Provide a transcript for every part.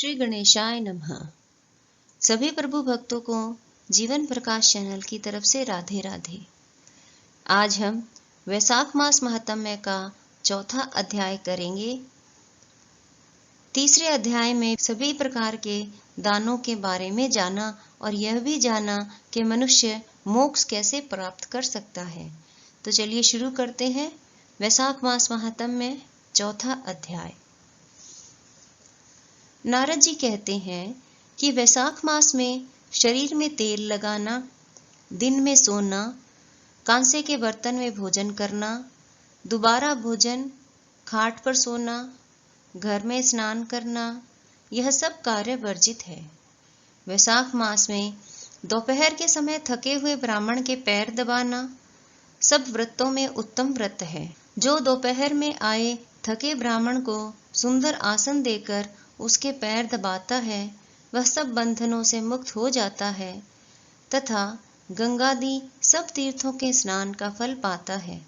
श्री गणेशाय नमः। सभी प्रभु भक्तों को जीवन प्रकाश चैनल की तरफ से राधे राधे। आज हम वैशाख मास महात्म्य का चौथा अध्याय करेंगे। तीसरे अध्याय में सभी प्रकार के दानों के बारे में जाना और यह भी जाना कि मनुष्य मोक्ष कैसे प्राप्त कर सकता है। तो चलिए शुरू करते हैं। वैशाख मास महात्म्य चौथा अध्याय। नारद जी कहते हैं कि वैशाख मास में शरीर में तेल लगाना, दिन में सोना, कांसे के बर्तन में भोजन करना, दोबारा भोजन, खाट पर सोना, घर में स्नान करना, यह सब कार्य वर्जित है। वैशाख मास में दोपहर के समय थके हुए ब्राह्मण के पैर दबाना सब व्रतों में उत्तम व्रत है। जो दोपहर में आए थके ब्राह्मण को सुंदर आसन देकर उसके पैर दबाता है, वह सब बंधनों से मुक्त हो जाता है तथा गंगादि सब तीर्थों के स्नान का फल पाता है।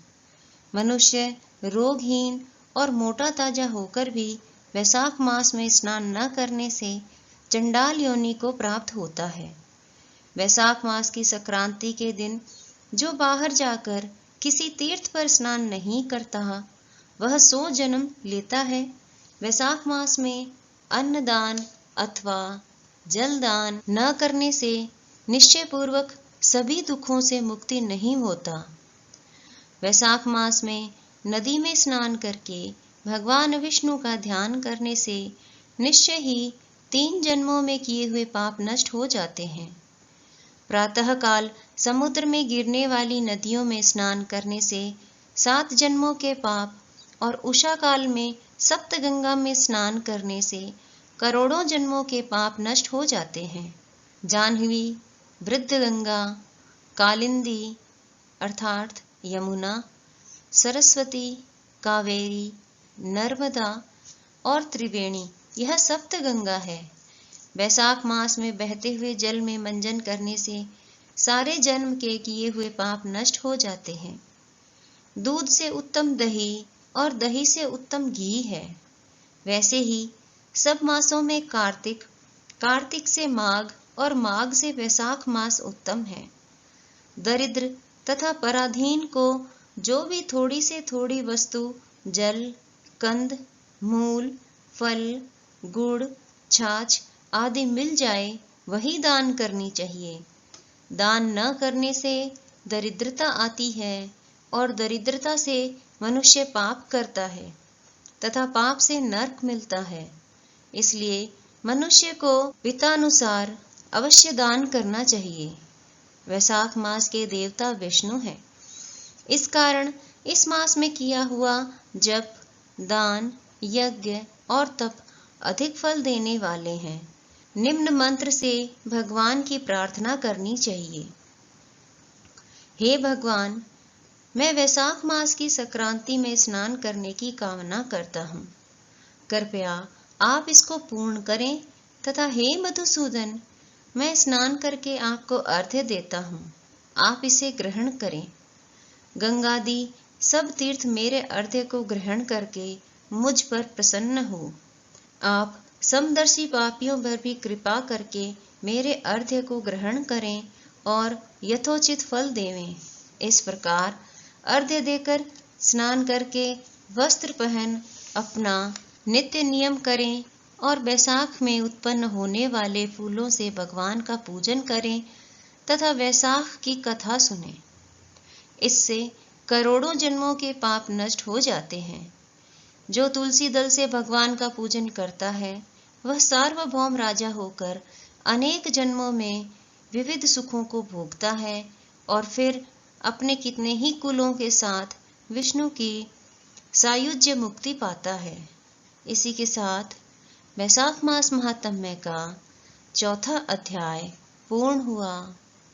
मनुष्य रोगहीन और मोटा ताजा होकर भी वैशाख मास में स्नान न करने से चंडाल योनि को प्राप्त होता है। वैशाख मास की संक्रांति के दिन जो बाहर जाकर किसी तीर्थ पर स्नान नहीं करता, वह 100 जन्म लेता है। वैशाख मास में अन्नदान अथवा जलदान न करने से निश्चय पूर्वक सभी दुखों से मुक्ति नहीं होता। वैशाख मास में नदी में स्नान करके भगवान विष्णु का ध्यान करने से निश्चय ही 3 जन्मों में किए हुए पाप नष्ट हो जाते हैं। प्रातः काल समुद्र में गिरने वाली नदियों में स्नान करने से 7 जन्मों के पाप और उषा काल में सप्तगंगा में स्नान करने से करोड़ों जन्मों के पाप नष्ट हो जाते हैं। जाह्नवी, वृद्धगंगा, कालिंदी अर्थात यमुना, सरस्वती, कावेरी, नर्मदा और त्रिवेणी यह सप्तगंगा है। वैशाख मास में बहते हुए जल में मंजन करने से सारे जन्म के किए हुए पाप नष्ट हो जाते हैं। दूध से उत्तम दही और दही से उत्तम घी है। वैसे ही सब मासों में कार्तिक, कार्तिक से माघ और माघ से वैशाख मास उत्तम है। दरिद्र तथा पराधीन को जो भी थोड़ी से थोड़ी वस्तु जल, कंद, मूल, फल, गुड़, छाछ आदि मिल जाए, वही दान करनी चाहिए। दान न करने से दरिद्रता आती है और दरिद्रता से मनुष्य पाप करता है तथा पाप से नरक मिलता है। इसलिए मनुष्य को वित्तानुसार अवश्य दान करना चाहिए। वैशाख मास के देवता विष्णु हैं। इस कारण इस मास में किया हुआ जप, दान, यज्ञ और तप अधिक फल देने वाले हैं। निम्न मंत्र से भगवान की प्रार्थना करनी चाहिए। हे भगवान, मैं वैशाख मास की संक्रांति में स्नान करने की कामना करता हूँ। कृपया आप इसको पूर्ण करें तथा हे मधुसूदन, मैं स्नान करके आपको अर्घ्य देता हूँ, आप इसे ग्रहण करें। गंगादि सब तीर्थ मेरे अर्घ्य को ग्रहण करके मुझ पर प्रसन्न हो। आप समदर्शी पापियों पर भी कृपा करके मेरे अर्घ्य को ग्रहण करें और यथोचित फल देवें। इस प्रकार अर्घ्य देकर स्नान करके वस्त्र पहन अपना नित्य नियम करें और वैशाख में उत्पन्न होने वाले फूलों से भगवान का पूजन करें तथा वैशाख की कथा सुनें। इससे करोड़ों जन्मों के पाप नष्ट हो जाते हैं। जो तुलसी दल से भगवान का पूजन करता है, वह सार्वभौम राजा होकर अनेक जन्मों में विविध सुखों को भोगता है और फिर अपने कितने ही कुलों के साथ विष्णु की सायुज्य मुक्ति पाता है। इसी के साथ वैशाख मास महात्म्य का चौथा अध्याय पूर्ण हुआ।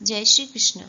जय श्री कृष्ण।